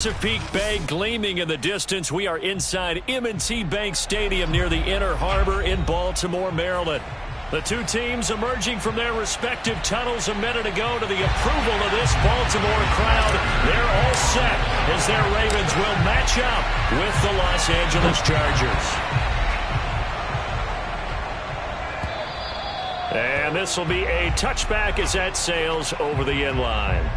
Chesapeake Bay gleaming in the distance. We are inside M&T Bank Stadium near the Inner Harbor in Baltimore, Maryland. The two teams emerging from their respective tunnels a minute ago to the approval of this Baltimore crowd. They're all set as their Ravens will match up with the Los Angeles Chargers. And this will be a touchback as that sails over the end line.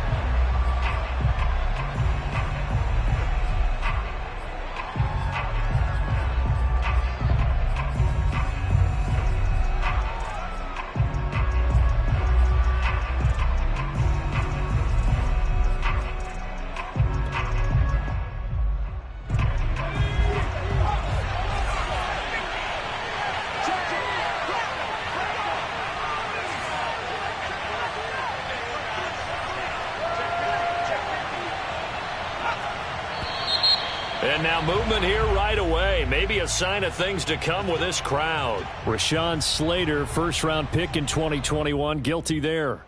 And now movement here right away. Maybe a sign of things to come with this crowd. Rashawn Slater, first-round pick in 2021, guilty there.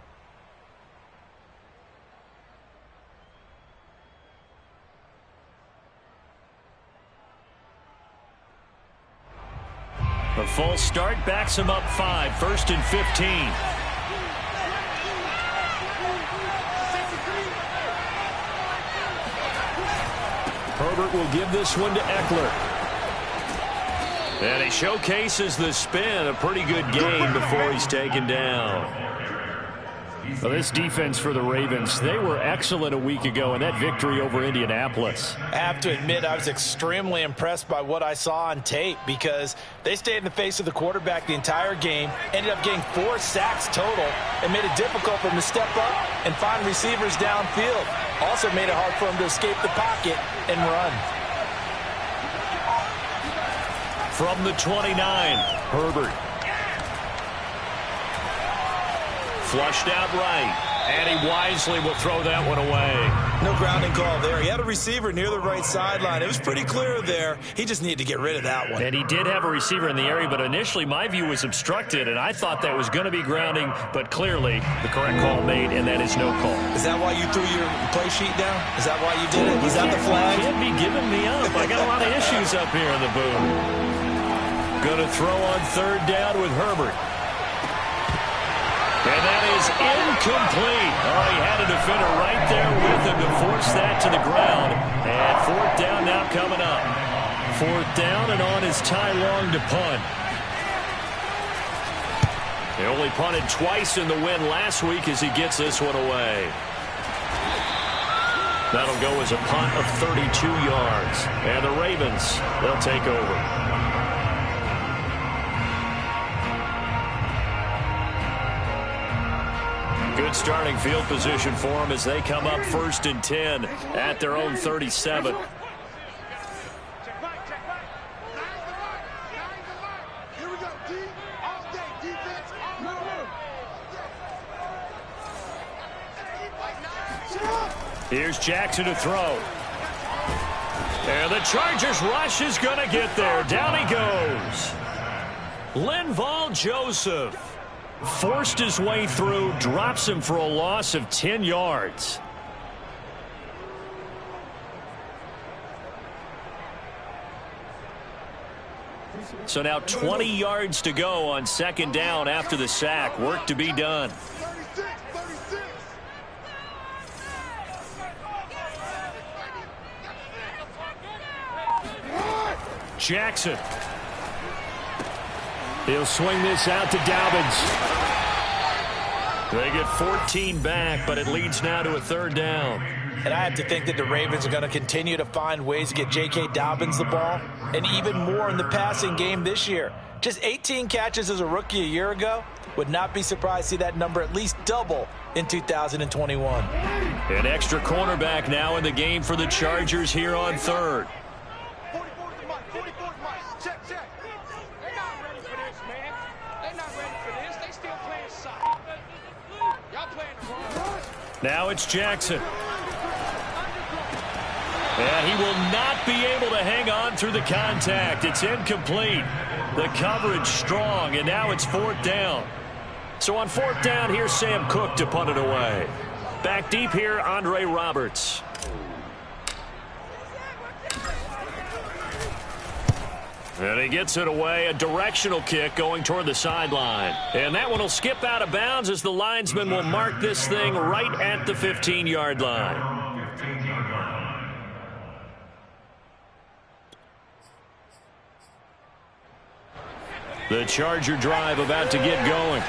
A false start backs him up 5, 1st and 15. Herbert will give this one to Eckler. And he showcases the spin. A pretty good gain before he's taken down. Well, this defense for the Ravens, they were excellent a week ago in that victory over Indianapolis. I have to admit, I was extremely impressed by what I saw on tape because they stayed in the face of the quarterback the entire game, ended up getting 4 sacks total, and made it difficult for him to step up and find receivers downfield. Also made it hard for him to escape the pocket and run. From the 29, Herbert. Flushed out right, and he wisely will throw that one away. No grounding call there. He had a receiver near the right sideline. It was pretty clear there. He just needed to get rid of that one. And he did have a receiver in the area, but initially my view was obstructed, and I thought that was going to be grounding, but clearly the correct call made, and that is no call. Is that why you threw your play sheet down? Is that why you did it? Was that the flag? You can't be giving me up. I got a lot of issues up here in the booth. Going to throw on 3rd down with Herbert. And that is incomplete. Oh, he had a defender right there with him to force that to the ground. And 4th down now coming up. 4th down, and on is Ty Long to punt. He only punted twice in the win last week as he gets this one away. That'll go as a punt of 32 yards. And the Ravens, they'll take over. Good starting field position for them as they come up 1st and 10 at their own 37. Here's Jackson to throw. And the Chargers rush is going to get there. Down he goes. Linval Joseph forced his way through, drops him for a loss of 10 yards. So now 20 yards to go on 2nd down after the sack. Work to be done. Jackson. He'll swing this out to Dobbins. They get 14 back, but it leads now to a 3rd down. And I have to think that the Ravens are going to continue to find ways to get J.K. Dobbins the ball, and even more in the passing game this year. Just 18 catches as a rookie a year ago. Would not be surprised to see that number at least double in 2021. An extra cornerback now in the game for the Chargers here on 3rd. Now it's Jackson. And he will not be able to hang on through the contact. It's incomplete. The coverage strong, and now it's 4th down. So on 4th down, here's Sam Cook to punt it away. Back deep here, Andre Roberts. And he gets it away, a directional kick going toward the sideline. And that one will skip out of bounds as the linesman will mark this thing right at the 15-yard line. The Charger drive about to get going.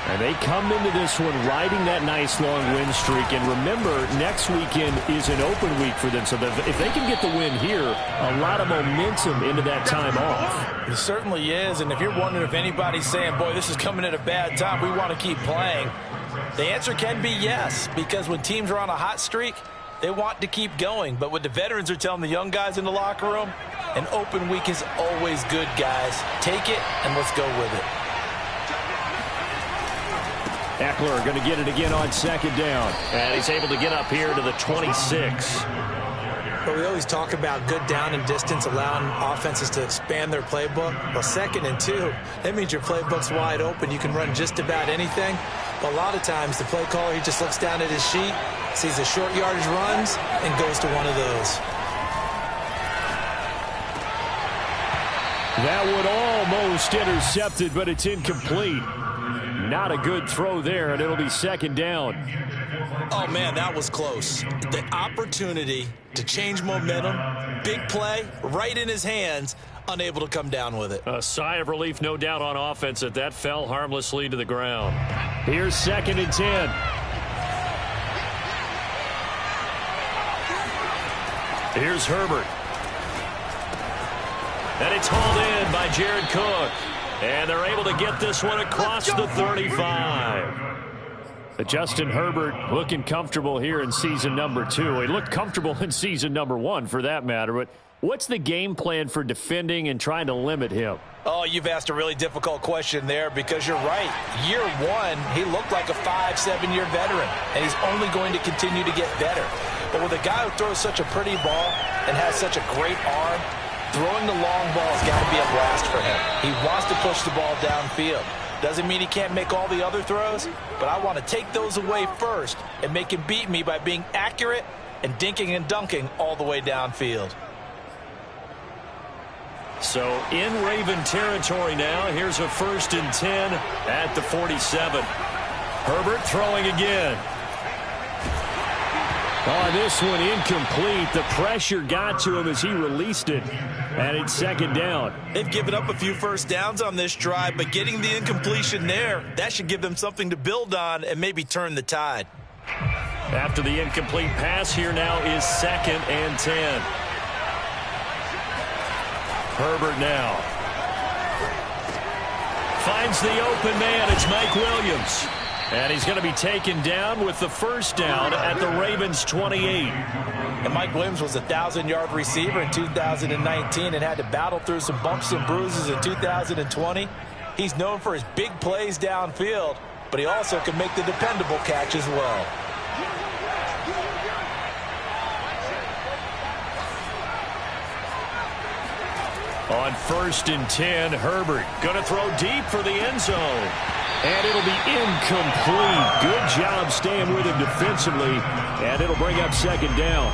And they come into this one riding that nice long win streak. And remember, next weekend is an open week for them. So if they can get the win here, a lot of momentum into that time off. It certainly is. And if you're wondering if anybody's saying, boy, this is coming at a bad time, we want to keep playing, the answer can be yes. Because when teams are on a hot streak, they want to keep going. But what the veterans are telling the young guys in the locker room, an open week is always good, guys. Take it and let's go with it. Eckler going to get it again on second down. And he's able to get up here to the 26. But we always talk about good down and distance, allowing offenses to expand their playbook. Well, 2nd and 2, that means your playbook's wide open. You can run just about anything. But a lot of times, the play caller, he just looks down at his sheet, sees the short yardage runs, and goes to one of those. That one almost intercepted, but it's incomplete. Not a good throw there, and it'll be second down. Oh, man, that was close. The opportunity to change momentum, big play, right in his hands, unable to come down with it. A sigh of relief, no doubt, on offense that fell harmlessly to the ground. Here's 2nd and 10. Here's Herbert. And it's hauled in by Jared Cook. And they're able to get this one across the 35. Justin Herbert looking comfortable here in season number 2. He looked comfortable in season number 1 for that matter. But what's the game plan for defending and trying to limit him? Oh, you've asked a really difficult question there because you're right. Year 1, he looked like a 5-7-year veteran. And he's only going to continue to get better. But with a guy who throws such a pretty ball and has such a great arm, throwing the long ball has got to be a blast for him. He wants to push the ball downfield. Doesn't mean he can't make all the other throws, but I want to take those away first and make him beat me by being accurate and dinking and dunking all the way downfield. So in Raven territory now, here's a 1st and 10 at the 47. Herbert throwing again. Oh, this one incomplete. The pressure got to him as he released it. And it's second down. They've given up a few first downs on this drive, but getting the incompletion there, that should give them something to build on and maybe turn the tide. After the incomplete pass, here now is 2nd and 10. Herbert now finds the open man. It's Mike Williams. And he's going to be taken down with the first down at the Ravens' 28. And Mike Williams was a 1,000-yard receiver in 2019 and had to battle through some bumps and bruises in 2020. He's known for his big plays downfield, but he also can make the dependable catch as well. On 1st and 10, Herbert going to throw deep for the end zone. And it'll be incomplete. Good job staying with him defensively. And it'll bring up second down.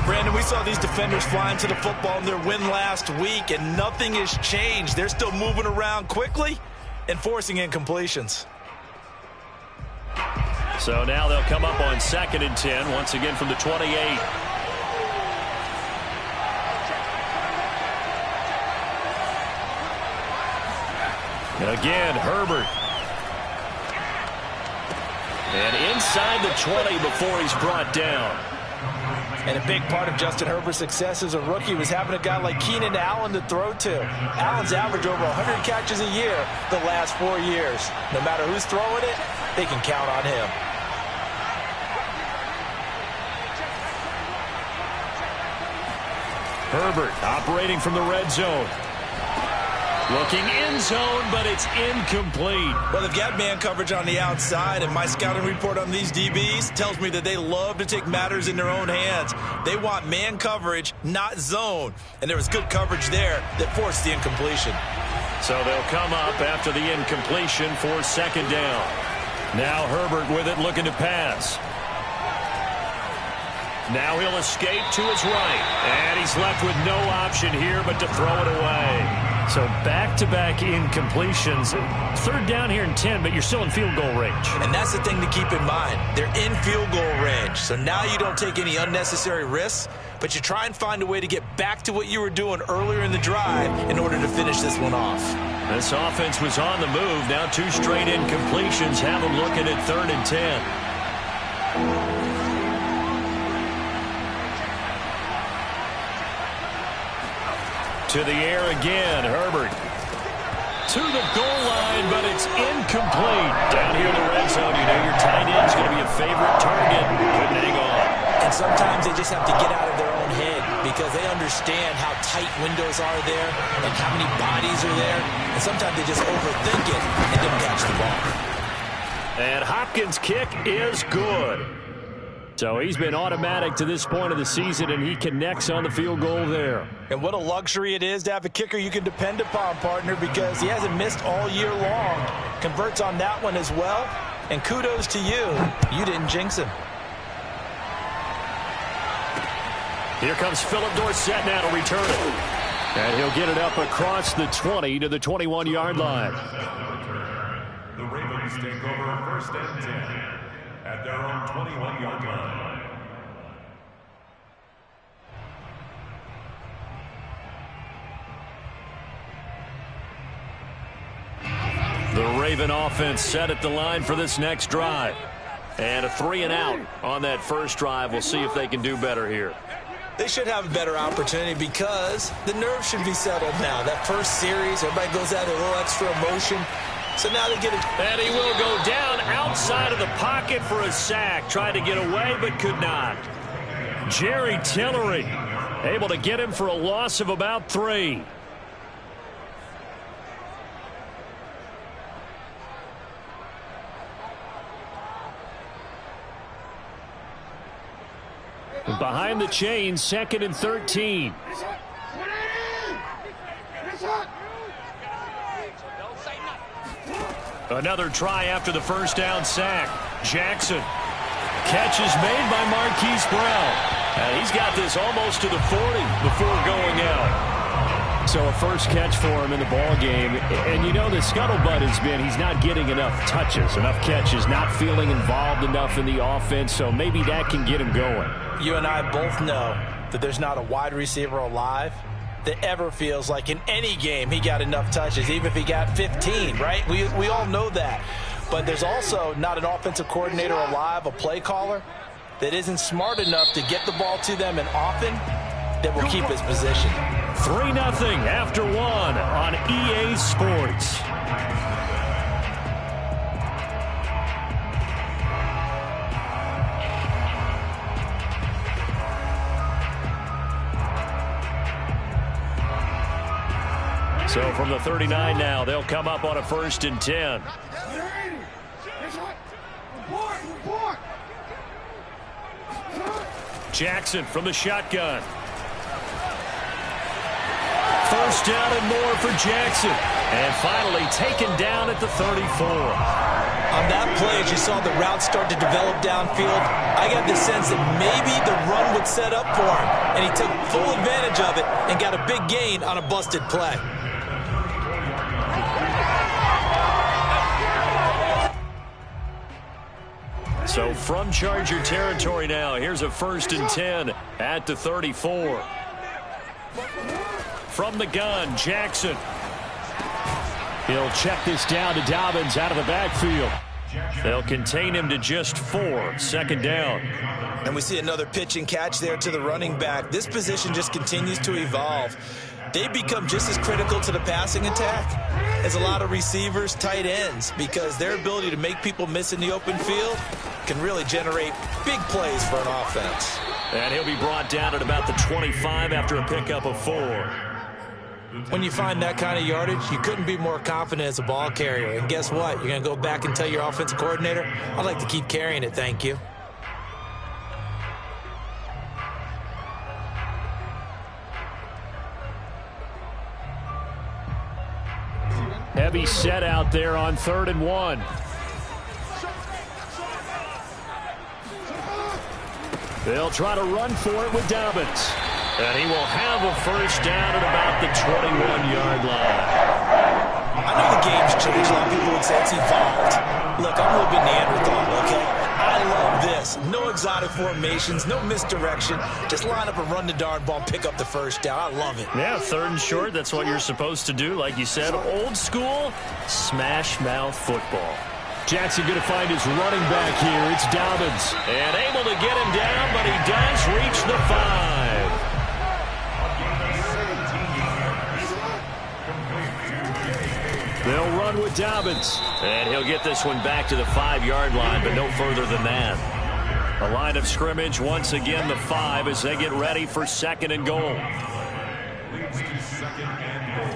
Brandon, we saw these defenders flying to the football in their win last week, and nothing has changed. They're still moving around quickly and forcing incompletions. So now they'll come up on 2nd and 10, once again from the 28. Again, Herbert. And inside the 20 before he's brought down. And a big part of Justin Herbert's success as a rookie was having a guy like Keenan Allen to throw to. Allen's averaged over 100 catches a year the last 4 years. No matter who's throwing it, they can count on him. Herbert operating from the red zone. Looking in zone, but it's incomplete. Well, they've got man coverage on the outside, and my scouting report on these DBs tells me that they love to take matters in their own hands. They want man coverage, not zone. And there was good coverage there that forced the incompletion. So they'll come up after the incompletion for second down. Now Herbert with it, looking to pass. Now he'll escape to his right. And he's left with no option here but to throw it away. So back-to-back incompletions. Third down here and 10, but you're still in field goal range. And that's the thing to keep in mind. They're in field goal range. So now you don't take any unnecessary risks, but you try and find a way to get back to what you were doing earlier in the drive in order to finish this one off. This offense was on the move. Now 2 straight incompletions have them looking at 3rd and 10. To the air again, Herbert. To the goal line, but it's incomplete. Down here in the red zone, you know your tight end's going to be a favorite target. Couldn't hang on. And sometimes they just have to get out of their own head because they understand how tight windows are there and how many bodies are there. And sometimes they just overthink it and don't catch the ball. And Hopkins' kick is good. So he's been automatic to this point of the season, and he connects on the field goal there. And what a luxury it is to have a kicker you can depend upon, partner, because he hasn't missed all year long. Converts on that one as well. And kudos to you. You didn't jinx him. Here comes Philip Dorsett now to return it. And he'll get it up across the 20 to the 21-yard line. The Ravens take over 1st and 10. At their own 21-yard line. The Raven offense set at the line for this next drive. And a 3-and-out on that first drive. We'll see if they can do better here. They should have a better opportunity because the nerves should be settled now. That first series, everybody goes out with a little extra emotion. So now they get it. And he will go down outside of the pocket for a sack. Tried to get away, but could not. Jerry Tillery able to get him for a loss of about 3. Behind the chains, 2nd and 13. Another try after the first down sack. Jackson. Catch is made by Marquise Brown. And he's got this almost to the 40 before going out. So a first catch for him in the ball game. And you know the scuttlebutt has been he's not getting enough touches, enough catches, not feeling involved enough in the offense. So maybe that can get him going. You and I both know that there's not a wide receiver alive that ever feels like in any game he got enough touches, even if he got 15, right? We all know that. But there's also not an offensive coordinator alive, a play caller, that isn't smart enough to get the ball to them and often that will keep his position. 3-0 after 1 on EA Sports. So from the 39 now, they'll come up on a 1st and 10. Jackson from the shotgun. 1st down and more for Jackson. And finally taken down at the 34. On that play, as you saw the route start to develop downfield, I got the sense that maybe the run would set up for him. And he took full advantage of it and got a big gain on a busted play. So from Charger territory now, here's a 1st and 10 at the 34. From the gun, Jackson. He'll check this down to Dobbins out of the backfield. They'll contain him to just 4. 2nd down. And we see another pitch and catch there to the running back. This position just continues to evolve. They become just as critical to the passing attack as a lot of receivers, tight ends, because their ability to make people miss in the open field can really generate big plays for an offense. And he'll be brought down at about the 25 after a pickup of 4. When you find that kind of yardage, you couldn't be more confident as a ball carrier. And guess what? You're going to go back and tell your offensive coordinator, I'd like to keep carrying it, thank you. Heavy set out there on 3rd and 1. They'll try to run for it with Dobbins. And he will have a first down at about the 21-yard line. I know the game's changed. A lot of people would say it's evolved. Look, I'm a little bit Neanderthal, okay? I love this. No exotic formations, no misdirection. Just line up and run the darn ball and pick up the first down. I love it. Yeah, 3rd and short. That's what you're supposed to do. Like you said, old school, smash mouth football. Jackson going to find his running back here. It's Dobbins. And able to get him down, but he does reach the 5. They'll run with Dobbins. And he'll get this one back to the 5-yard line, but no further than that. A line of scrimmage, once again, the 5 as they get ready for 2nd and goal. Leads to 2nd and goal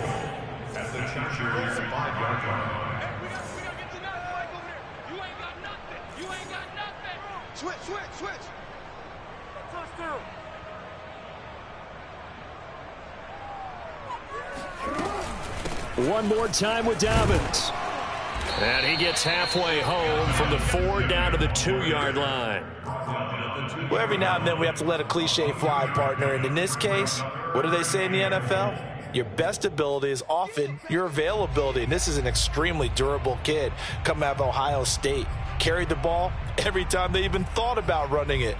at the Chargers' 5-yard line. Switch. First down. One more time with Dobbins. And he gets halfway home from the 4 down to the 2-yard line. Well, every now and then we have to let a cliche fly, partner. And in this case, what do they say in the NFL? Your best ability is often your availability. And this is an extremely durable kid coming out of Ohio State. Carried the ball every time they even thought about running it.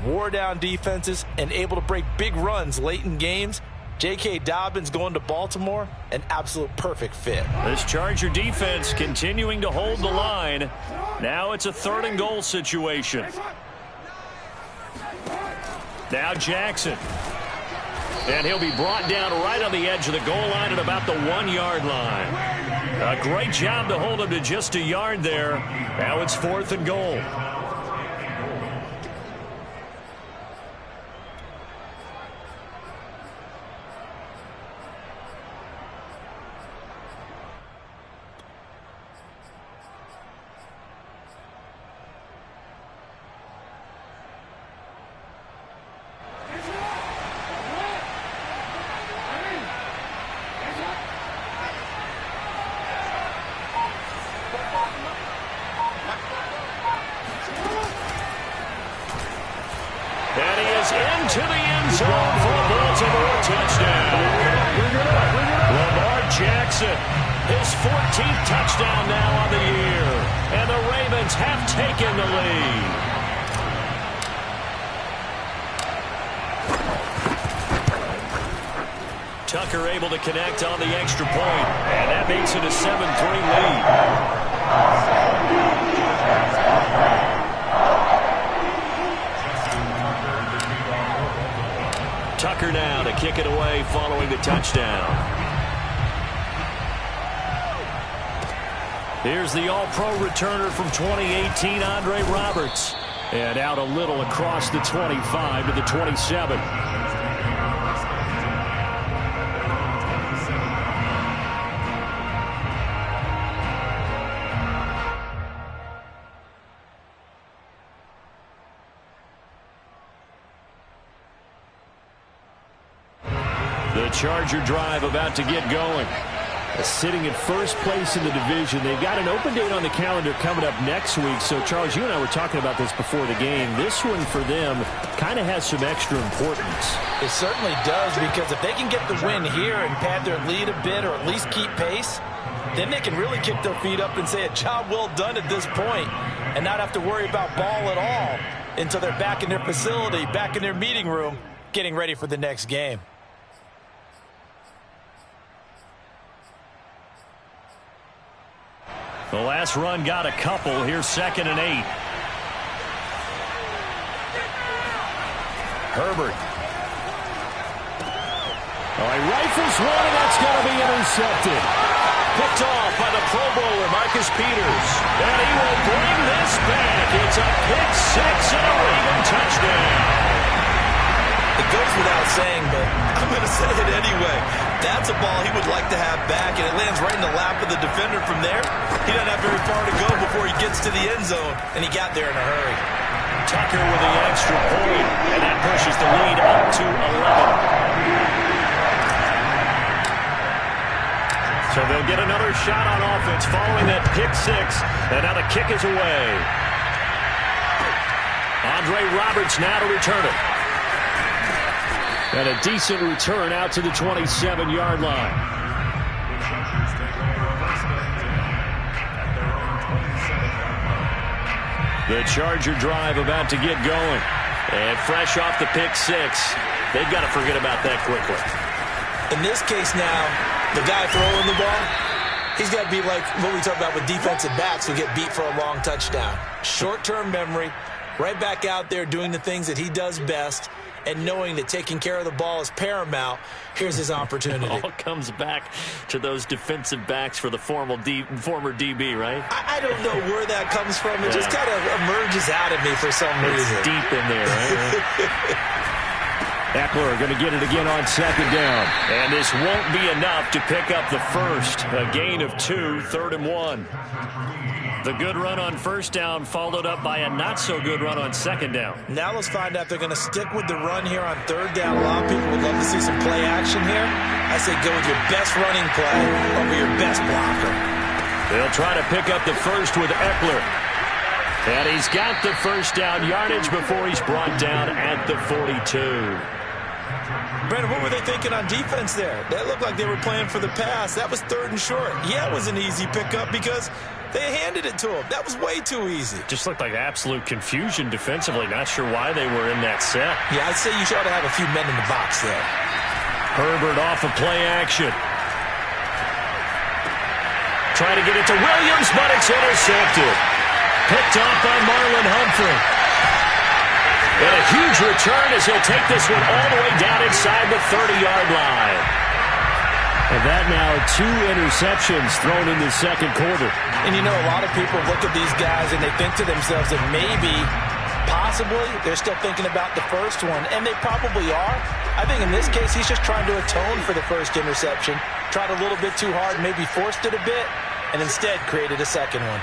Wore down defenses and able to break big runs late in games. J.K. Dobbins going to Baltimore, an absolute perfect fit. This Charger defense continuing to hold the line. Now it's a 3rd and goal situation. Now Jackson. And he'll be brought down right on the edge of the goal line at about the 1-yard line. A great job to hold him to just a yard there. Now it's 4th and goal. Into the end zone for a Baltimore touchdown. Lamar Jackson, his 14th touchdown now on the year. And the Ravens have taken the lead. Tucker able to connect on the extra point. And that makes it a 7-3 lead. Tucker now to kick it away following the touchdown. Here's the All-Pro returner from 2018, Andre Roberts. And out a little across the 25 to the 27. The Charger drive about to get going. Sitting in first place in the division. They've got an open date on the calendar coming up next week. So, Charles, you and I were talking about this before the game. This one for them kind of has some extra importance. It certainly does, because if they can get the win here and pad their lead a bit or at least keep pace, then they can really kick their feet up and say a job well done at this point and not have to worry about ball at all until they're back in their facility, back in their meeting room, getting ready for the next game. The last run got a couple. Here's 2nd and 8. Herbert. Oh, he rifles one, and that's going to be intercepted. Picked off by the Pro Bowler, Marcus Peters. And he will bring this back. It's a pick six and a Raven touchdown. It goes without saying, but I'm going to say it anyway. That's a ball he would like to have back, and it lands right in the lap of the defender from there. He doesn't have very far to go before he gets to the end zone, and he got there in a hurry. Tucker with the extra point, and that pushes the lead up to 11. So they'll get another shot on offense following that pick six, and now the kick is away. On Andre Roberts now to return it. And a decent return out to the 27-yard line. The Charger drive about to get going. And fresh off the pick six, they've got to forget about that quickly. In this case now, the guy throwing the ball, he's got to be like what we talk about with defensive backs who get beat for a long touchdown. Short-term memory, right back out there doing the things that he does best, and knowing that taking care of the ball is paramount. Here's his opportunity. It all comes back to those defensive backs for the former DB, right? I don't know where that comes from. It just kind of emerges out of me for some reason. It's deep in there, right? Eckler going to get it again on second down. And this won't be enough to pick up the first. A gain of 2, 3rd and 1. The good run on first down followed up by a not-so-good run on second down. Now let's find out if they're going to stick with the run here on third down. A lot of people would love to see some play action here. I say go with your best running play over your best blocker. They'll try to pick up the first with Eckler. And he's got the first down yardage before he's brought down at the 42. Brandon, what were they thinking on defense there? That looked like they were playing for the pass. That was 3rd and short. Yeah, it was an easy pickup because they handed it to him. That was way too easy. Just looked like absolute confusion defensively. Not sure why they were in that set. Yeah, I'd say you ought to have a few men in the box there. Herbert off of play action. Trying to get it to Williams, but it's intercepted. Picked off by Marlon Humphrey. And a huge return as he'll take this one all the way down inside the 30-yard line. And that now 2 interceptions thrown in the second quarter. And you know, a lot of people look at these guys and they think to themselves that maybe, possibly, they're still thinking about the first one. And they probably are. I think in this case, he's just trying to atone for the first interception. Tried a little bit too hard, maybe forced it a bit, and instead created a second one.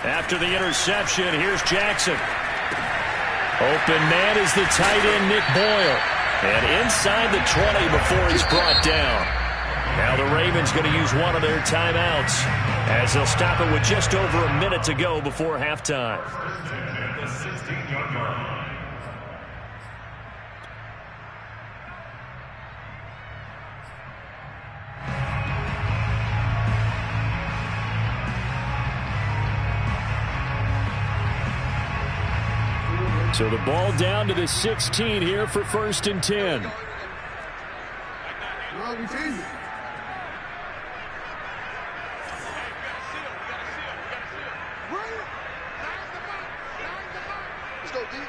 After the interception, here's Jackson. Open man is the tight end, Nick Boyle. And inside the 20 before he's brought down. Now the Ravens going to use one of their timeouts as they'll stop it with just over a minute to go before halftime. At the 16-yard line. So the ball down to the 16 here for 1st and 10. Let's go deep.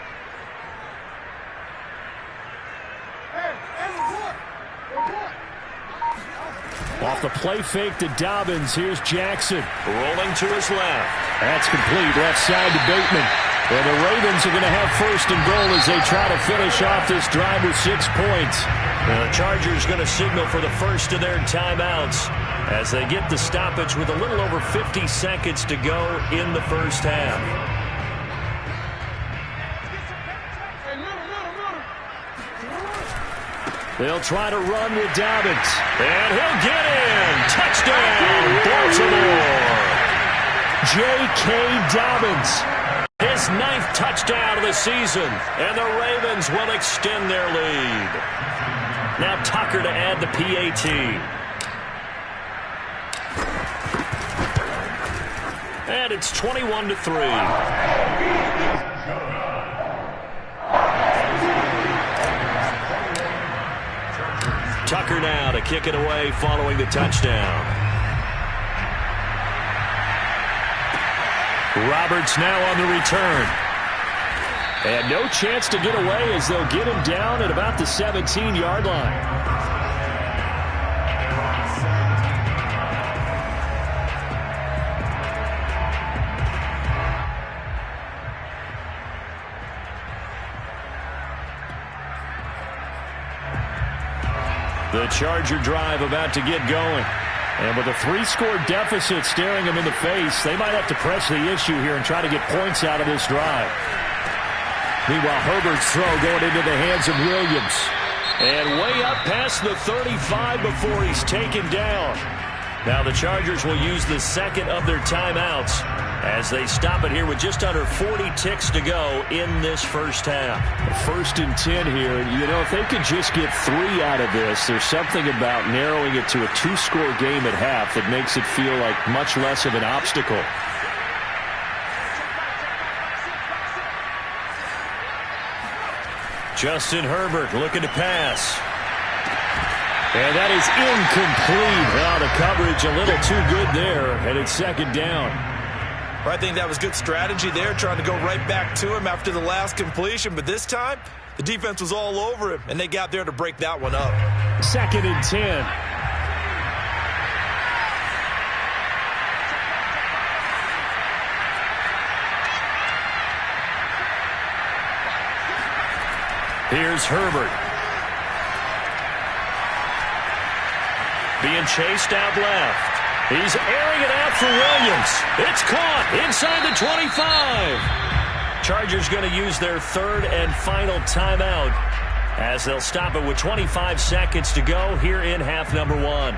Off the play fake to Dobbins, here's Jackson. Rolling to his left. That's complete, left side to Bateman. And the Ravens are going to have 1st and goal as they try to finish off this drive with 6 points. And the Chargers going to signal for the first of their timeouts as they get the stoppage with a little over 50 seconds to go in the first half. They'll try to run with Dobbins. And he'll get in. Touchdown, Baltimore. J.K. Dobbins. His 9th touchdown of the season. And the Ravens will extend their lead. Now Tucker to add the PAT. And it's 21-3. Tucker now to kick it away following the touchdown. Roberts now on the return. And no chance to get away as they'll get him down at about the 17-yard line. The Charger drive about to get going. And with a 3-score deficit staring them in the face, they might have to press the issue here and try to get points out of this drive. Meanwhile, Herbert's throw going into the hands of Williams. And way up past the 35 before he's taken down. Now the Chargers will use the second of their timeouts as they stop it here with just under 40 ticks to go in this first half. 1st and 10 here. You know, if they could just get 3 out of this, there's something about narrowing it to a 2-score game at half that makes it feel like much less of an obstacle. Justin Herbert looking to pass. And that is incomplete. Well, the coverage a little too good there, and it's second down. I think that was good strategy there, trying to go right back to him after the last completion. But this time, the defense was all over him, and they got there to break that one up. 2nd and 10. Here's Herbert. Being chased out left. He's airing it out for Williams. It's caught inside the 25. Chargers going to use their 3rd and final timeout as they'll stop it with 25 seconds to go here in half number 1.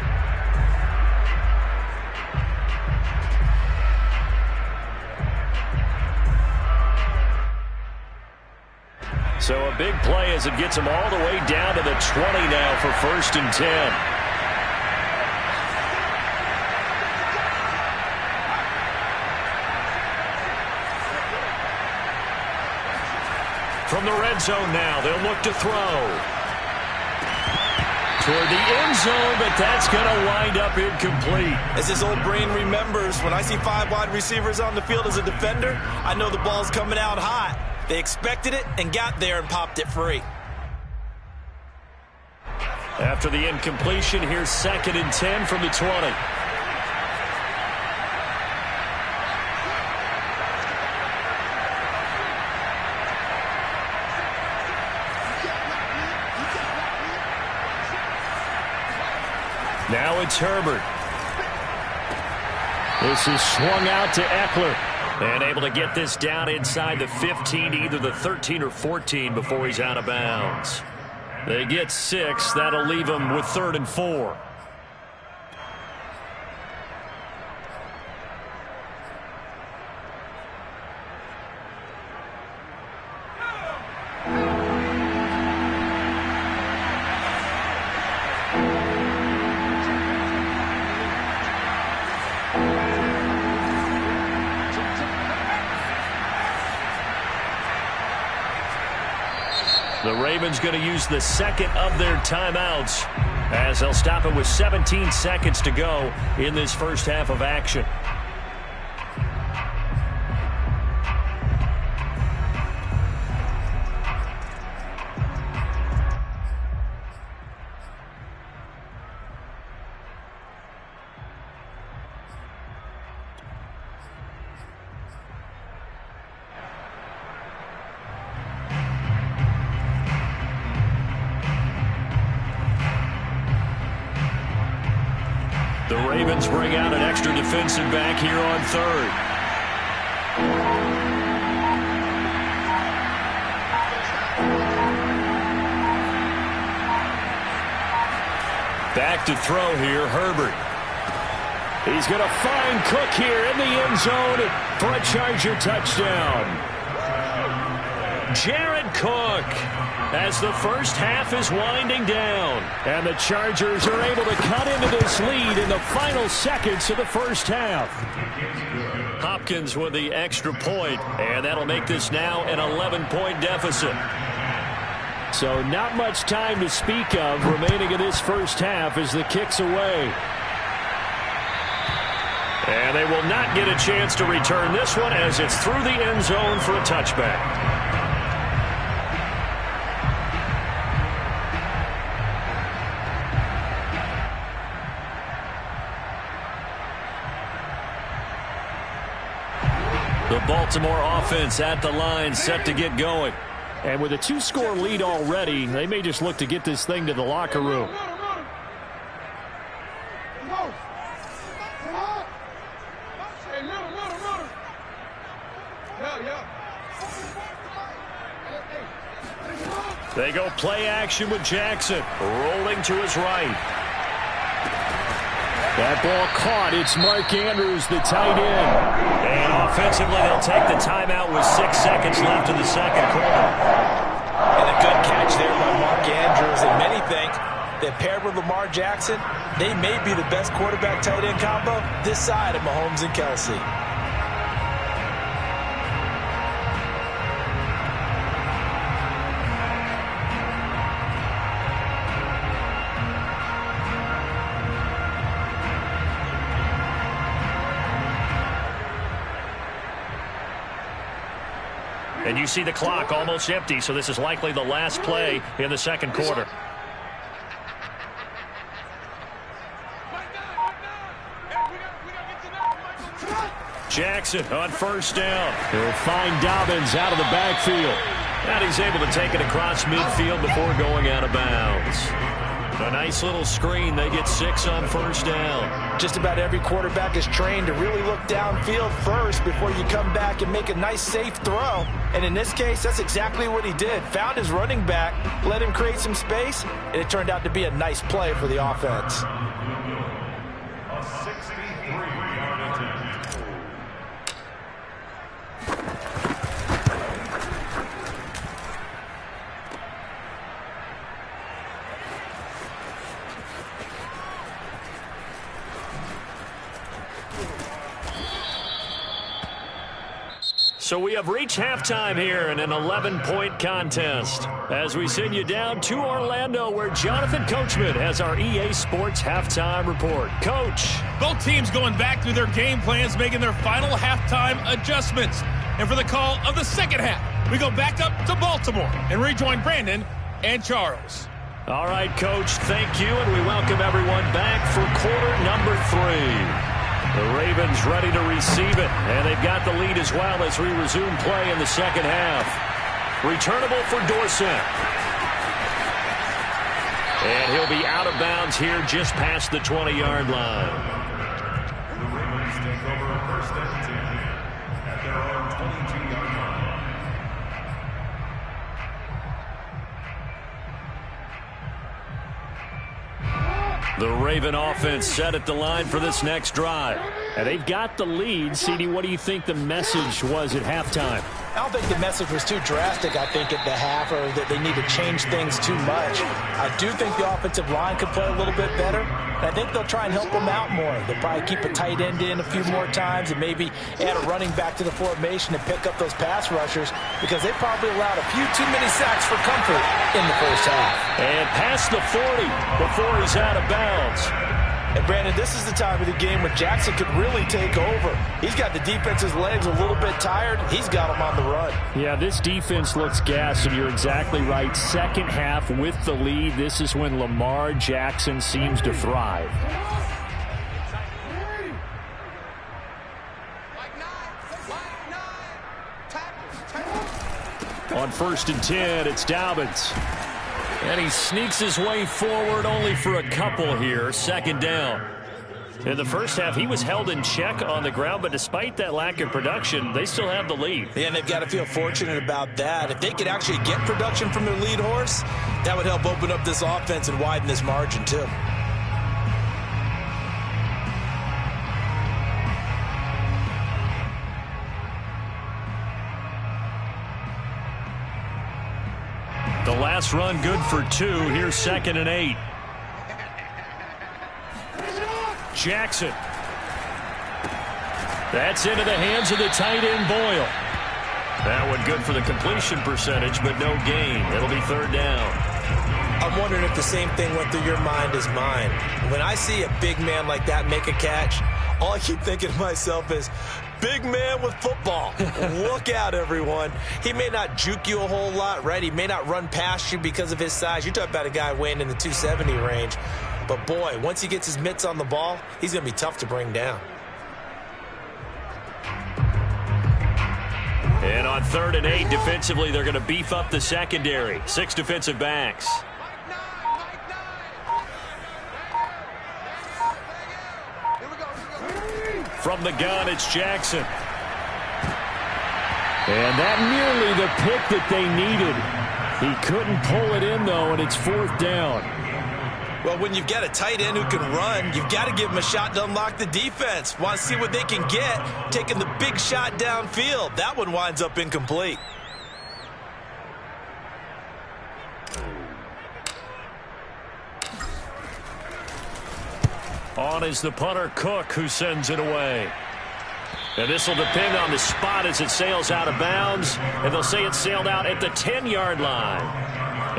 So a big play as it gets them all the way down to the 20 now for 1st and 10. From the red zone now, they'll look to throw. Toward the end zone, but that's going to wind up incomplete. As his old brain remembers, when I see 5 wide receivers on the field as a defender, I know the ball's coming out hot. They expected it and got there and popped it free. After the incompletion, here's 2nd and 10 from the 20. Now it's Herbert. This is swung out to Eckler. And able to get this down inside the 15, either the 13 or 14 before he's out of bounds. They get 6. That'll leave them with 3rd and 4. The Ravens going to use the 2nd of their timeouts as they'll stop it with 17 seconds to go in this first half of action. The Ravens bring out an extra defensive back here on 3rd. Back to throw here, Herbert. He's going to find Cook here in the end zone for a Charger touchdown. Jared Cook, as the first half is winding down. And the Chargers are able to cut into this lead in the final seconds of the first half. Hopkins with the extra point, and that'll make this now an 11-point deficit. So not much time to speak of remaining in this first half as the kick's away. And they will not get a chance to return this one as it's through the end zone for a touchback. The Baltimore offense at the line, set to get going. And with a 2-score lead already, they may just look to get this thing to the locker room. They go play action with Jackson, rolling to his right. That ball caught. It's Mark Andrews, the tight end. And offensively, they'll take the timeout with 6 seconds left in the second quarter. And a good catch there by Mark Andrews. And many think that paired with Lamar Jackson, they may be the best quarterback-tight end combo this side of Mahomes and Kelsey. And you see the clock almost empty, so this is likely the last play in the second quarter. Jackson on first down. He'll find Dobbins out of the backfield. And he's able to take it across midfield before going out of bounds. A nice little screen. They get 6 on first down. Just about every quarterback is trained to really look downfield first before you come back and make a nice, safe throw. And in this case, that's exactly what he did. Found his running back, let him create some space, and it turned out to be a nice play for the offense. A 63-yard attempt. So we have reached halftime here in an 11-point contest as we send you down to Orlando where Jonathan Coachman has our EA Sports halftime report. Coach. Both teams going back through their game plans, making their final halftime adjustments. And for the call of the second half, we go back up to Baltimore and rejoin Brandon and Charles. All right, Coach, thank you, and we welcome everyone back for quarter number 3. The Ravens ready to receive it, and they've got the lead as well as we resume play in the second half. Returnable for Dorsett. And he'll be out of bounds here just past the 20-yard line. The Ravens take over first and 10 at their own 22-yard line. The Raven offense set at the line for this next drive. And they've got the lead. CD, what do you think the message was at halftime? I don't think the message was too drastic, I think, at the half, or that they need to change things too much. I do think the offensive line could play a little bit better. And I think they'll try and help them out more. They'll probably keep a tight end in a few more times and maybe add a running back to the formation and pick up those pass rushers because they probably allowed a few too many sacks for comfort in the first half. And past the 40 before he's out of bounds. And, Brandon, this is the time of the game when Jackson could really take over. He's got the defense's legs a little bit tired. He's got them on the run. Yeah, this defense looks gassed, and you're exactly right. Second half with the lead, this is when Lamar Jackson seems to thrive. On first and 10, it's Dobbins. And he sneaks his way forward only for a couple here. Second down. In the first half, he was held in check on the ground, but despite that lack of production, they still have the lead. Yeah, and they've got to feel fortunate about that. If they could actually get production from their lead horse, that would help open up this offense and widen this margin, too. The last run good for 2. Here's second and 8. Jackson. That's into the hands of the tight end Boyle. That one good for the completion percentage, but no gain. It'll be third down. I'm wondering if the same thing went through your mind as mine. When I see a big man like that make a catch, all I keep thinking to myself is, big man with football. Look out, everyone. He may not juke you a whole lot, right? He may not run past you because of his size. You're talking about a guy weighing in the 270 range. But, boy, once he gets his mitts on the ball, he's going to be tough to bring down. And on third and 8, defensively, they're going to beef up the secondary. 6 defensive backs. From the gun, it's Jackson. And that nearly the pick that they needed. He couldn't pull it in, though, and it's 4th down. Well, when you've got a tight end who can run, you've got to give him a shot to unlock the defense. Want to see what they can get, taking the big shot downfield. That one winds up incomplete. On is the punter, Cook, who sends it away. And this will depend on the spot as it sails out of bounds. And they'll say it sailed out at the 10-yard line.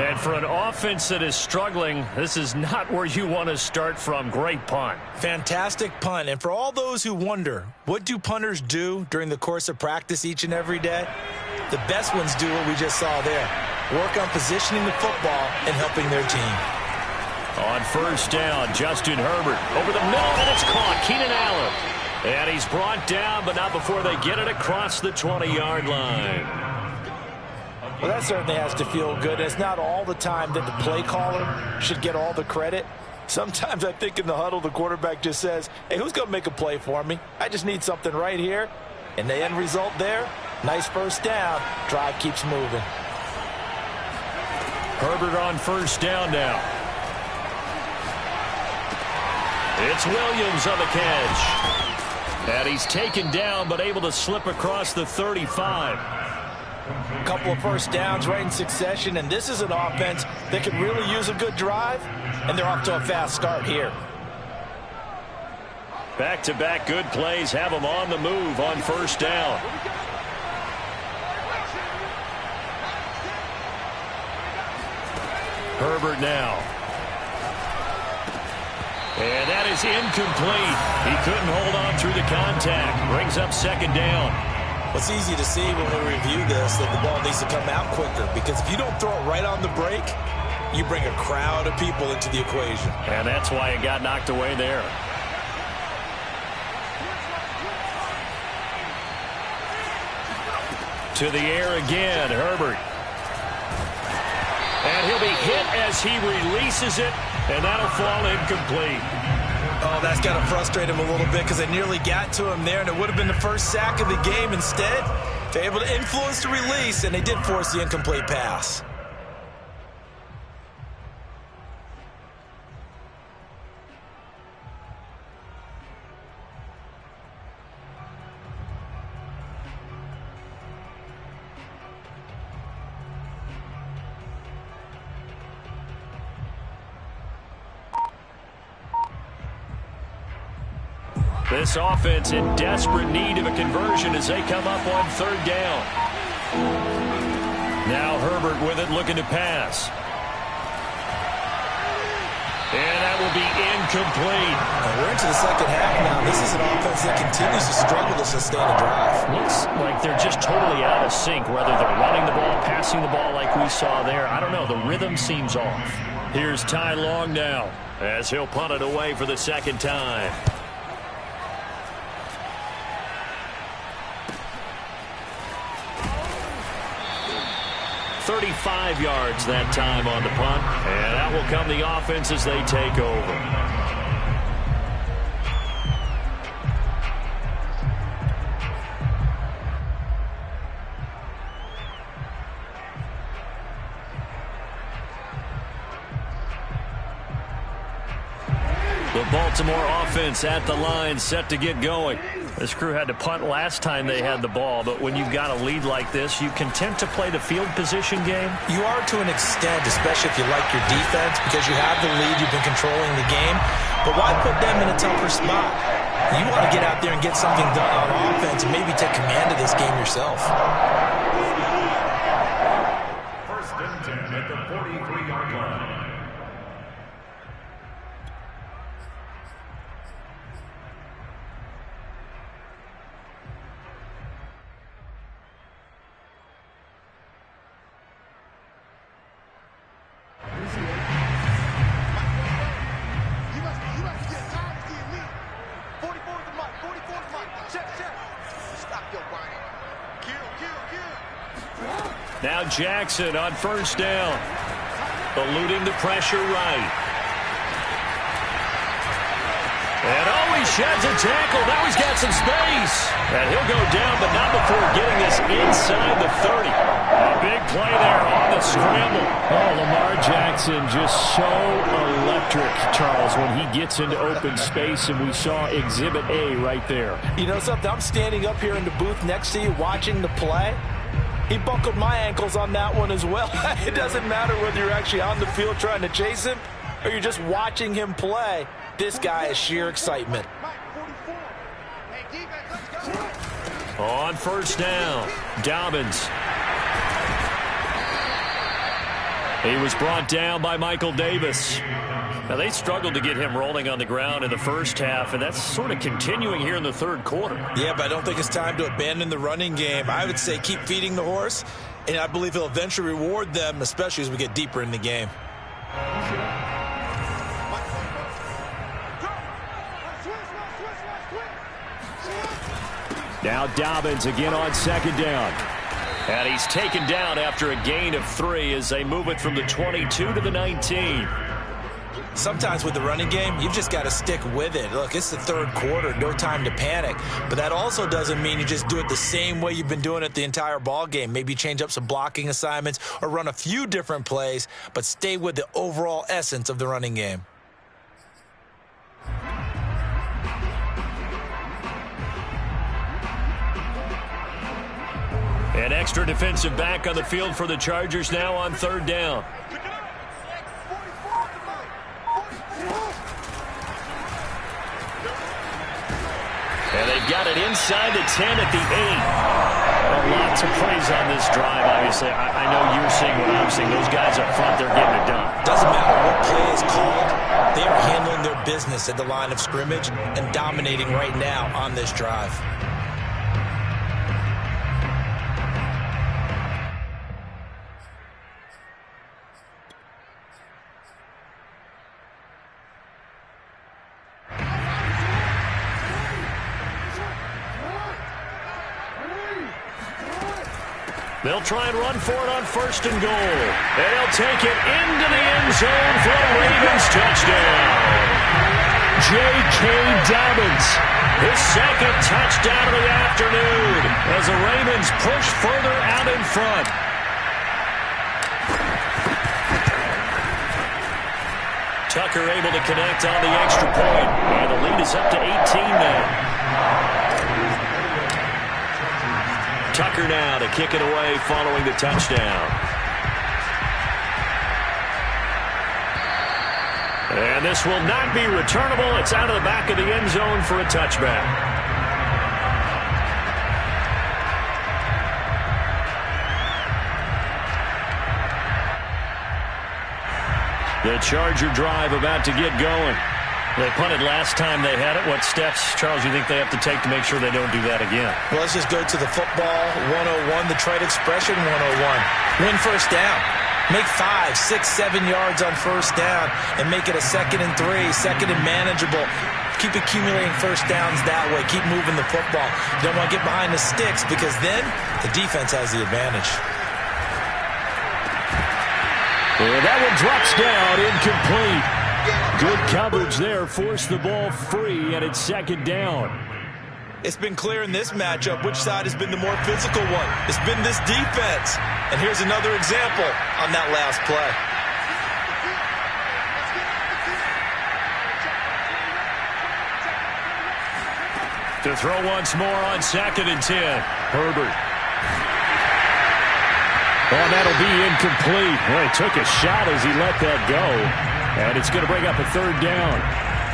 And for an offense that is struggling, this is not where you want to start from. Great punt. Fantastic punt. And for all those who wonder, what do punters do during the course of practice each and every day? The best ones do what we just saw there. Work on positioning the football and helping their team. On 1st down, Justin Herbert over the middle, and it's caught. Keenan Allen. And he's brought down, but not before they get it across the 20-yard line. Well, that certainly has to feel good. It's not all the time that the play caller should get all the credit. Sometimes I think in the huddle, the quarterback just says, hey, who's going to make a play for me? I just need something right here. And the end result there, nice 1st down. Drive keeps moving. Herbert on 1st down now. It's Williams on the catch. And he's taken down, but able to slip across the 35. A couple of 1st downs right in succession, and this is an offense that could really use a good drive, and they're off to a fast start here. Back-to-back good plays have them on the move on 1st down. Herbert now. And that is incomplete. He couldn't hold on through the contact. Brings up 2nd down. It's easy to see when we review this that the ball needs to come out quicker, because if you don't throw it right on the break, you bring a crowd of people into the equation. And that's why it got knocked away there. To the air again, Herbert. And he'll be hit as he releases it, and that'll fall incomplete. Oh, that's got to frustrate him a little bit, because they nearly got to him there, and it would have been the 1st sack of the game. Instead, they're able to influence the release, and they did force the incomplete pass. This offense in desperate need of a conversion as they come up on 3rd down. Now Herbert with it, looking to pass. And that will be incomplete. We're into the 2nd half now. This is an offense that continues to struggle to sustain a drive. Looks like they're just totally out of sync, whether they're running the ball, passing the ball like we saw there. I don't know. The rhythm seems off. Here's Ty Long now as he'll punt it away for the 2nd time. 35 yards that time on the punt, and that will come the offense as they take over. The Baltimore offense at the line, set to get going. This crew had to punt last time they had the ball, but when you've got a lead like this, you content to play the field position game? You are to an extent, especially if you like your defense, because you have the lead, you've been controlling the game. But why put them in a tougher spot? You want to get out there and get something done on offense and maybe take command of this game yourself. 1st and 10 at the 43-yard line. Now Jackson on 1st down. Eluding the pressure right. And oh, he sheds a tackle. Now he's got some space. And he'll go down, but not before getting this inside the 30. A big play there on the scramble. Oh, Lamar Jackson just so electric, Charles, when he gets into open space, and we saw Exhibit A right there. You know something? I'm standing up here in the booth next to you watching the play. He buckled my ankles on that one as well. It doesn't matter whether you're actually on the field trying to chase him or you're just watching him play. This guy is sheer excitement. On first down, Dobbins. He was brought down by Michael Davis. Now, they struggled to get him rolling on the ground in the first half, and that's sort of continuing here in the third quarter. Yeah, but I don't think it's time to abandon the running game. I would say keep feeding the horse, and I believe he'll eventually reward them, especially as we get deeper in the game. Now Dobbins again on second down. And he's taken down after a gain of 3 as they move it from the 22 to the 19. Sometimes with the running game, you've just got to stick with it. Look, it's the third quarter, no time to panic. But that also doesn't mean you just do it the same way you've been doing it the entire ball game. Maybe change up some blocking assignments or run a few different plays, but stay with the overall essence of the running game. An extra defensive back on the field for the Chargers now on third down. And they've got it inside the 10 at the 8. Lots of praise on this drive, obviously. I know you're seeing what I'm seeing. Those guys up front, they're getting it done. Doesn't matter what play is called. They are handling their business at the line of scrimmage and dominating right now on this drive. They'll try and run for it on first and goal. And he'll take it into the end zone for a Ravens touchdown. J.K. Dobbins, his second touchdown of the afternoon as the Ravens push further out in front. Tucker able to connect on the extra point. And the lead is up to 18 now. Tucker now to kick it away following the touchdown. And this will not be returnable. It's out of the back of the end zone for a touchback. The Charger drive about to get going. They punted last time they had it. What steps, Charles, you think they have to take to make sure they don't do that again? Well, let's just go to the football 101, the trade expression 101. Win first down. Make 5, 6, 7 yards on first down and make it a 2nd and 3, second and manageable. Keep accumulating first downs that way. Keep moving the football. You don't want to get behind the sticks because then the defense has the advantage. And that one drops down, incomplete. Good coverage there, forced the ball free, and it's second down. It's been clear in this matchup which side has been the more physical one. It's been this defense. And here's another example on that last play. To throw once more on 2nd and 10. Herbert. Oh, that'll be incomplete. Well, he took a shot as he let that go. And it's going to bring up a third down.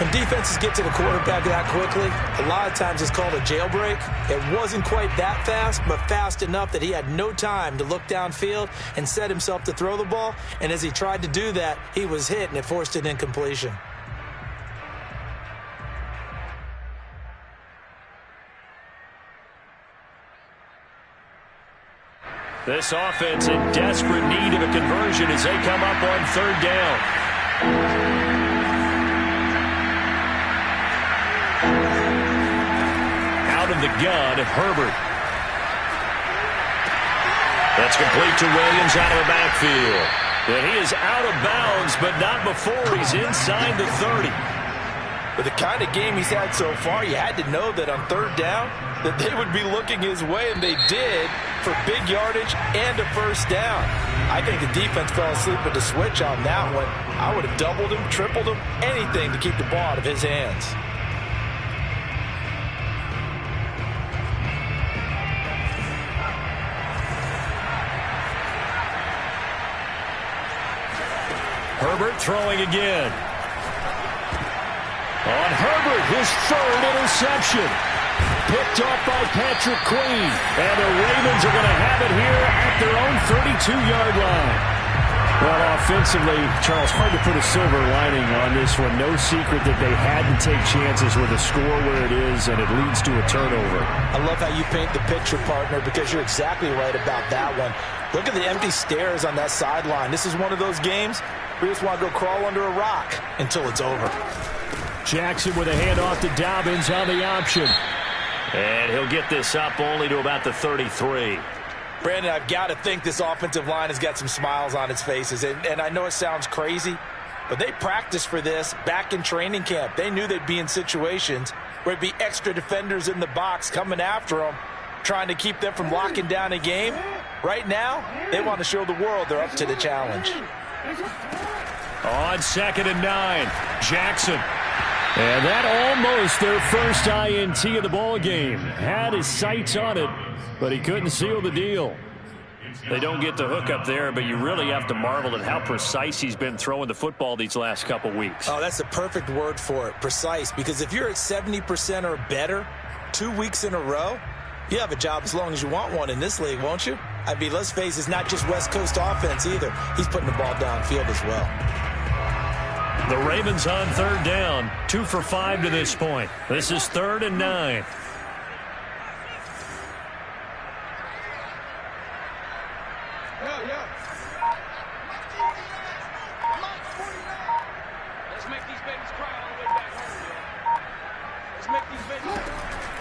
When defenses get to the quarterback that quickly, a lot of times it's called a jailbreak. It wasn't quite that fast, but fast enough that he had no time to look downfield and set himself to throw the ball. And as he tried to do that, he was hit, and it forced an incompletion. This offense in desperate need of a conversion as they come up on third down. Out of the gun, Herbert. That's complete to Williams out of the backfield. And he is out of bounds, but not before he's inside the 30. With the kind of game he's had so far, you had to know that on third down that they would be looking his way, and they did, for big yardage and a first down. I think the defense fell asleep at the switch on that one. I would have doubled him, tripled him, anything to keep the ball out of his hands. Herbert throwing again. On Herbert, his third interception. Picked off by Patrick Queen. And the Ravens are going to have it here at their own 32-yard line. Well, offensively, Charles, hard to put a silver lining on this one. No secret that they had to take chances with a score where it is, and it leads to a turnover. I love how you paint the picture, partner, because you're exactly right about that one. Look at the empty stares on that sideline. This is one of those games where you just want to go crawl under a rock until it's over. Jackson with a handoff to Dobbins on the option. And he'll get this up only to about the 33. Brandon, I've got to think this offensive line has got some smiles on its faces. And I know it sounds crazy, but they practiced for this back in training camp. They knew they'd be in situations where it'd be extra defenders in the box coming after them, trying to keep them from locking down a game. Right now, they want to show the world they're up to the challenge. On 2nd and 9, Jackson. And that almost their first INT of the ball game. Had his sights on it, but he couldn't seal the deal. They don't get the hook up there, but you really have to marvel at how precise he's been throwing the football these last couple weeks. Oh, that's the perfect word for it, precise. Because if you're at 70% or better 2 weeks in a row, you have a job as long as you want one in this league, won't you? I mean, let's face it, it's not just West Coast offense either. He's putting the ball downfield as well. The Ravens on third down, 2 for 5 to this point. This is 3rd and 9.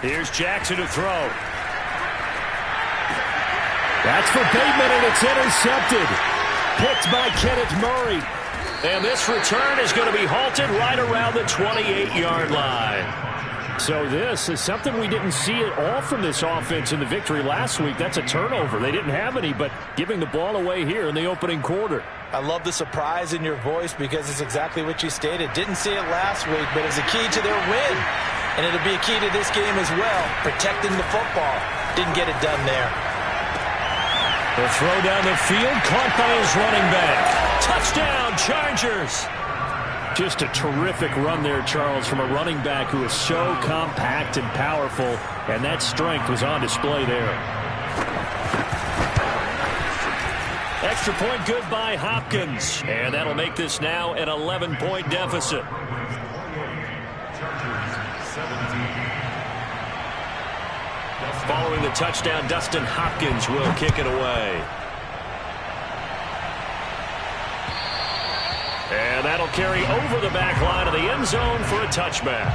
Here's Jackson to throw. That's for Bateman, and it's intercepted. Picked by Kenneth Murray. And this return is going to be halted right around the 28-yard line. So this is something we didn't see at all from this offense in the victory last week. That's a turnover. They didn't have any, but giving the ball away here in the opening quarter. I love the surprise in your voice because it's exactly what you stated. Didn't see it last week, but it was a key to their win. And it'll be a key to this game as well, protecting the football. Didn't get it done there. The throw down the field, caught by his running back. Touchdown, Chargers. Just a terrific run there, Charles, from a running back who is so compact and powerful, and that strength was on display there. Extra point good by Hopkins, and that'll make this now an 11-point deficit. Following the touchdown, Dustin Hopkins will kick it away. And that'll carry over the back line of the end zone for a touchback.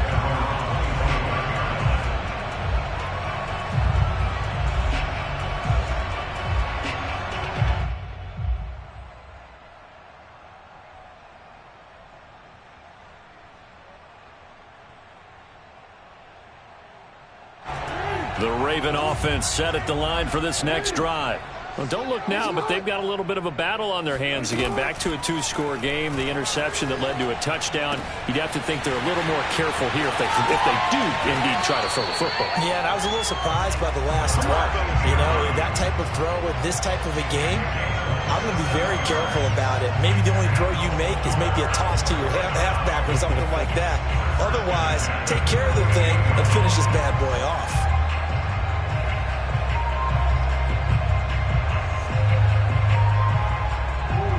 The Raven offense set at the line for this next drive. Well, don't look now, but they've got a little bit of a battle on their hands again. Back to a 2-score game. The interception that led to a touchdown. You'd have to think they're a little more careful here if they do indeed try to throw the football. Yeah, and I was a little surprised by the last throw. You know, that type of throw with this type of a game, I'm going to be very careful about it. Maybe the only throw you make is maybe a toss to your halfback or something like that. Otherwise, take care of the thing and finish this bad boy off.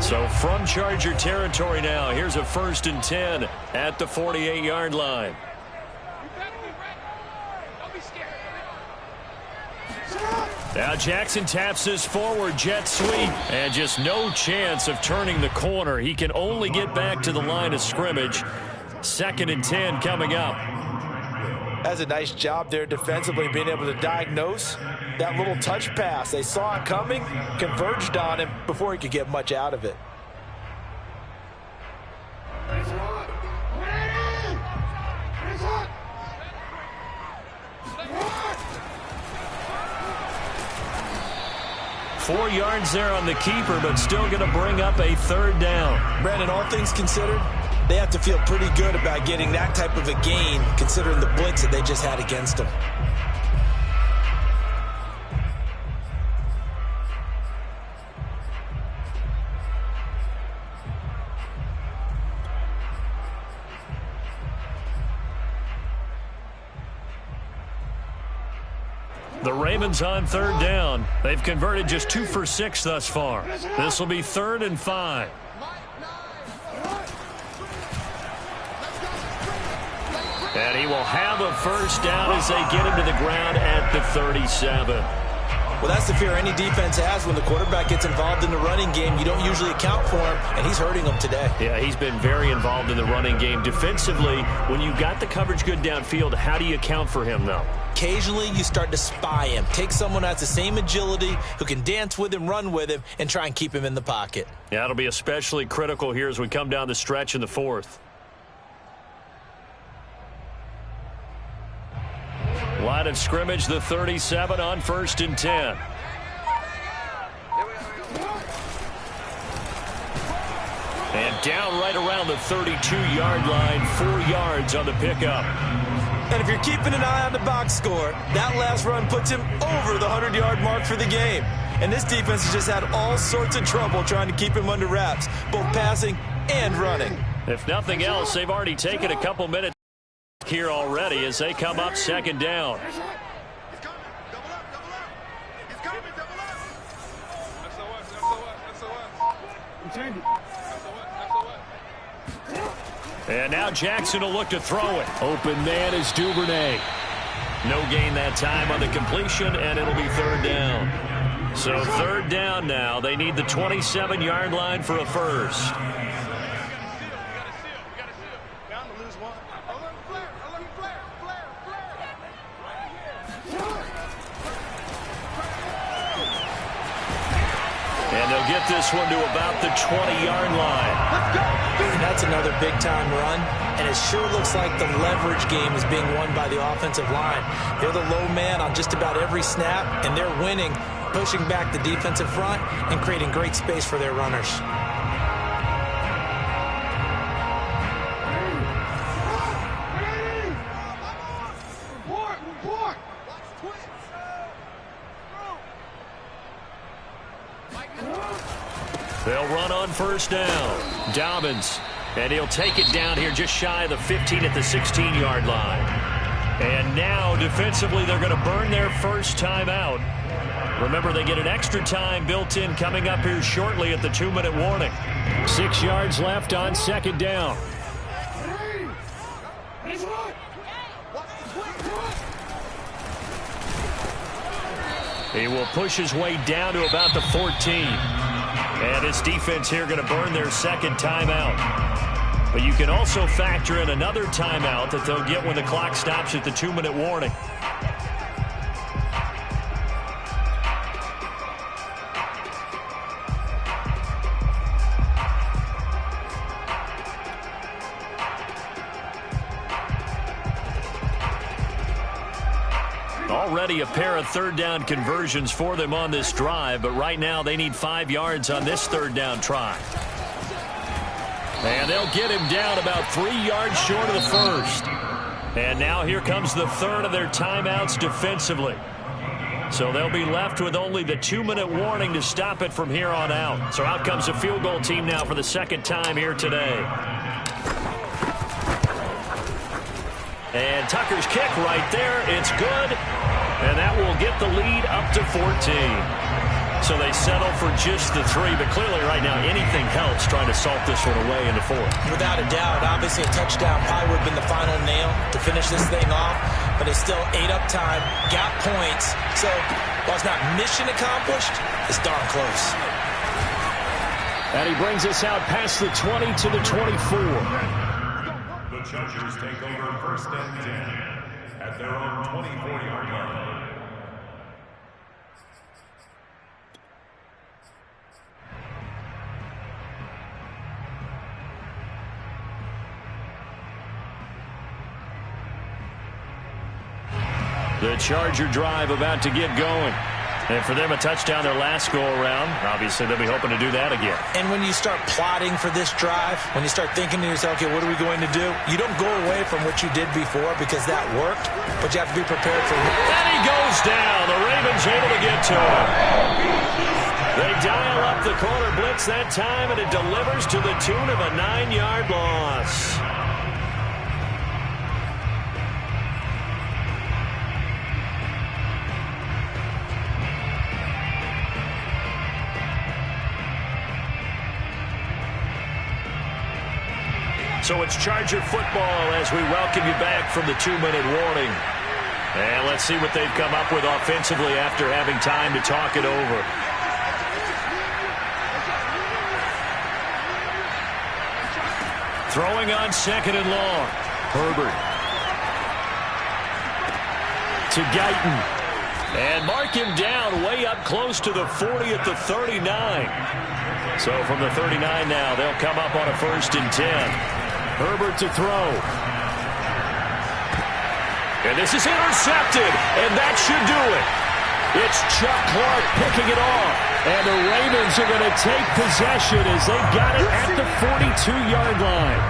So from Charger territory now, here's a 1st and 10 at the 48-yard line. Now Jackson taps this forward jet sweep, and just no chance of turning the corner. He can only get back to the line of scrimmage. 2nd and 10 coming up. That's a nice job there defensively, being able to diagnose that little touch pass. They saw it coming, converged on him before he could get much out of it. 4 yards there on the keeper, but still going to bring up a third down. Brandon, all things considered, they have to feel pretty good about getting that type of a gain, considering the blitz that they just had against them. The Ravens on third down. They've converted just 2 for 6 thus far. This will be 3rd and 5. And he will have a first down as they get him to the ground at the 37. Well, that's the fear any defense has when the quarterback gets involved in the running game. You don't usually account for him, and he's hurting them today. Yeah, he's been very involved in the running game. Defensively, when you got the coverage good downfield, how do you account for him, though? Occasionally, you start to spy him. Take someone who has the same agility, who can dance with him, run with him, and try and keep him in the pocket. Yeah, that'll be especially critical here as we come down the stretch in the 4th. Line of scrimmage, the 37 on 1st and 10. And down right around the 32-yard line, 4 yards on the pickup. And if you're keeping an eye on the box score, that last run puts him over the 100-yard mark for the game. And this defense has just had all sorts of trouble trying to keep him under wraps, both passing and running. If nothing else, they've already taken a couple minutes here already as they come up 2nd down. And now Jackson will look to throw it. Open man is Duvernay. No gain that time on the completion, and it'll be 3rd down. So 3rd down now. They need the 27-yard line for a first. And they'll get this one to about the 20-yard line. And that's another big-time run, and it sure looks like the leverage game is being won by the offensive line. They're the low man on just about every snap, and they're winning, pushing back the defensive front and creating great space for their runners. They'll run on 1st down. Dobbins, and he'll take it down here just shy of the 15 at the 16-yard line. And now, defensively, they're going to burn their first timeout. Remember, they get an extra time built in coming up here shortly at the 2-minute warning. 6 yards left on 2nd down. He will push his way down to about the 14. And this defense here going to burn their 2nd timeout. But you can also factor in another timeout that they'll get when the clock stops at the 2-minute warning. Already a pair of 3rd down conversions for them on this drive, but right now they need 5 yards on this 3rd down try. And they'll get him down about 3 yards short of the 1st. And now here comes the 3rd of their timeouts defensively. So they'll be left with only the 2-minute warning to stop it from here on out. So out comes a field goal team now for the 2nd time here today. And Tucker's kick right there. It's good. And that will get the lead up to 14. So they settle for just the 3. But clearly right now anything helps trying to salt this one away in the 4th. Without a doubt, obviously a touchdown probably would have been the final nail to finish this thing off. But it's still ate up time, got points. So while it's not mission accomplished, it's darn close. And he brings us out past the 20 to the 24. The Chargers take over 1st and 10 at their own 24-yard line. The Charger drive about to get going. And for them, a touchdown their last go-around. Obviously, they'll be hoping to do that again. And when you start plotting for this drive, when you start thinking to yourself, okay, what are we going to do? You don't go away from what you did before because that worked, but you have to be prepared for it. And he goes down. The Ravens able to get to him. They dial up the corner blitz that time, and it delivers to the tune of a 9-yard loss. So it's Charger football as we welcome you back from the 2-minute warning. And let's see what they've come up with offensively after having time to talk it over. Throwing on 2nd and long. Herbert. To Guyton. And mark him down way up close to the 40 at the 39. So from the 39 now, they'll come up on a 1st and 10. Herbert to throw. And this is intercepted, and that should do it. It's Chuck Clark picking it off. And the Ravens are going to take possession as they've got it at the 42-yard line.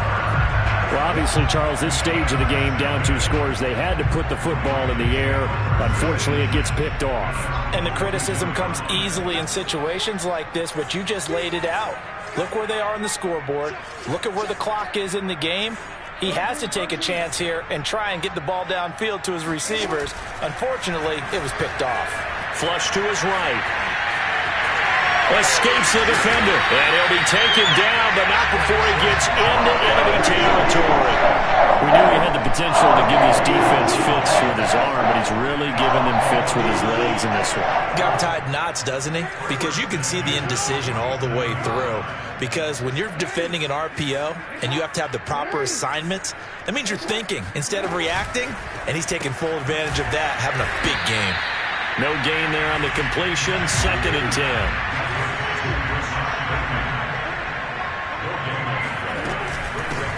Well, obviously, Charles, this stage of the game, down 2 scores, they had to put the football in the air. Unfortunately, it gets picked off. And the criticism comes easily in situations like this, but you just laid it out. Look where they are on the scoreboard. Look at where the clock is in the game. He has to take a chance here and try and get the ball downfield to his receivers. Unfortunately, it was picked off. Flush to his right. Escapes the defender. And he'll be taken down, but not before he gets into enemy territory. We knew he had the potential to give this defense fits with his arm, but he's really giving them fits with his legs in this one. Got tied knots, doesn't he? Because you can see the indecision all the way through. Because when you're defending an RPO and you have to have the proper assignments, that means you're thinking instead of reacting, and he's taking full advantage of that, having a big game. No gain there on the completion. 2nd and 10.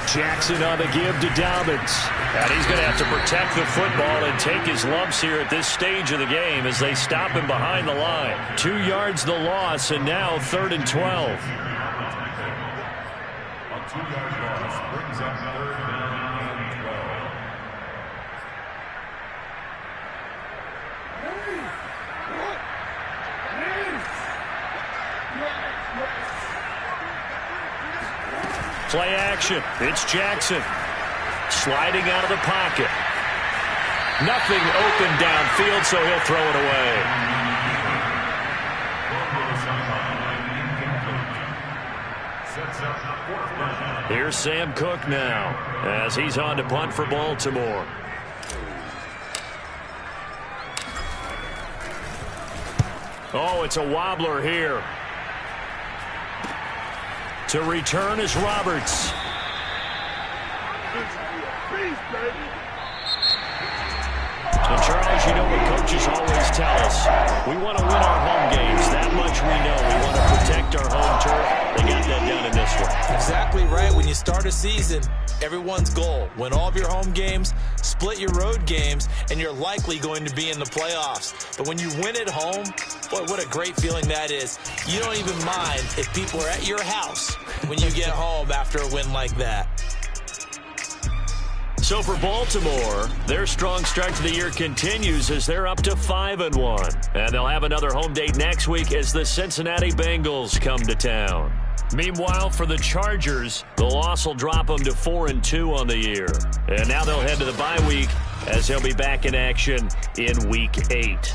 Jackson on the give to Dobbins. And he's going to have to protect the football and take his lumps here at this stage of the game as they stop him behind the line. 2 yards the loss, and now 3rd and 12. A 2-yard loss brings up 3rd down and 12. Play action. It's Jackson. Sliding out of the pocket. Nothing open downfield, so he'll throw it away. Here's Sam Cook now as he's on to punt for Baltimore. Oh, it's a wobbler here. To return is Roberts. And Charles, you know what coaches always tell us. We want to win our home games. That much we know. We want to protect our home turf. They got that done in this one. Exactly right. When you start a season, everyone's goal, win all of your home games, split your road games, and you're likely going to be in the playoffs. But when you win at home, boy, what a great feeling that is. You don't even mind if people are at your house when you get home after a win like that. So for Baltimore, their strong start to the year continues as they're up to 5-1. And they'll have another home date next week as the Cincinnati Bengals come to town. Meanwhile, for the Chargers, the loss will drop them to 4-2 on the year. And now they'll head to the bye week as they'll be back in action in Week 8.